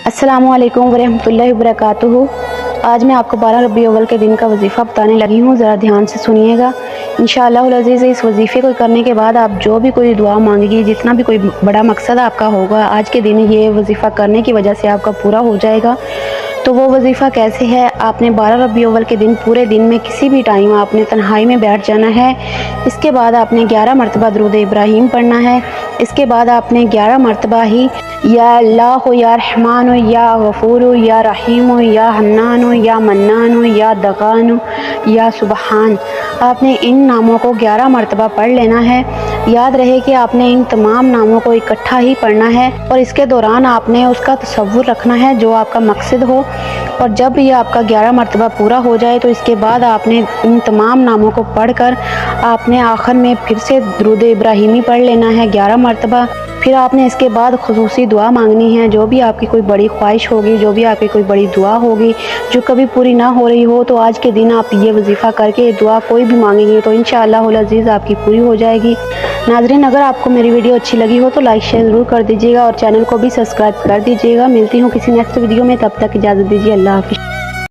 अस्सलामुअलैकुम वरहमतुल्लाहि वबरकातुहू। आज मैं आपको 12 रबी अव्वल के दिन का वजीफ़ा बताने लगी हूँ, ज़रा ध्यान से सुनिएगा। इंशाअल्लाह अज़ीज़ इस वजीफ़े को करने के बाद आप जो भी कोई दुआ मांगेगी, जितना भी कोई बड़ा मकसद आपका होगा, आज के दिन ये वजीफ़ा करने की वजह से आपका पूरा हो जाएगा। तो वो वजीफ़ा कैसे है? आपने 12 रबी अव्वल के दिन पूरे दिन में किसी भी टाइम आपने तन्हाई में बैठ जाना है। इसके बाद आपने 11 मरतबा दुरूद इब्राहीम पढ़ना है। इसके बाद आपने 11 मरतबा ही या अल्लाह या रहमान या गफूर या रहीम या हन्नान या मन्नान या दगान या सुबहान, आपने इन नामों को 11 मरतबा पढ़ लेना है। याद रहे कि आपने इन तमाम नामों को इकट्ठा ही पढ़ना है और इसके दौरान आपने उसका तसव्वुर रखना है जो आपका मकसद हो। और जब ये आपका 11 मरतबा पूरा हो जाए तो इसके बाद आपने इन तमाम नामों को पढ़कर आपने आखिर में फिर से दुरूद इब्राहीमी पढ़ लेना है 11 मरतबा। फिर आपने इसके बाद खुसूसी दुआ मांगनी है। जो भी आपकी कोई बड़ी ख्वाहिश होगी, जो भी आपकी कोई बड़ी दुआ होगी जो कभी पूरी ना हो रही हो, तो आज के दिन आप ये वजीफ़ा करके ये दुआ कोई भी मांगेंगे तो इंशाअल्लाह अज़ीज़ आपकी पूरी हो जाएगी। नाज़रीन, अगर आपको मेरी वीडियो अच्छी लगी हो तो लाइक शेयर ज़रूर कर दीजिएगा और चैनल को भी सब्सक्राइब कर दीजिएगा। मिलती हूँ किसी नेक्स्ट वीडियो में, तब तक इजाज़त दीजिए। अल्लाह हाफ़िज़।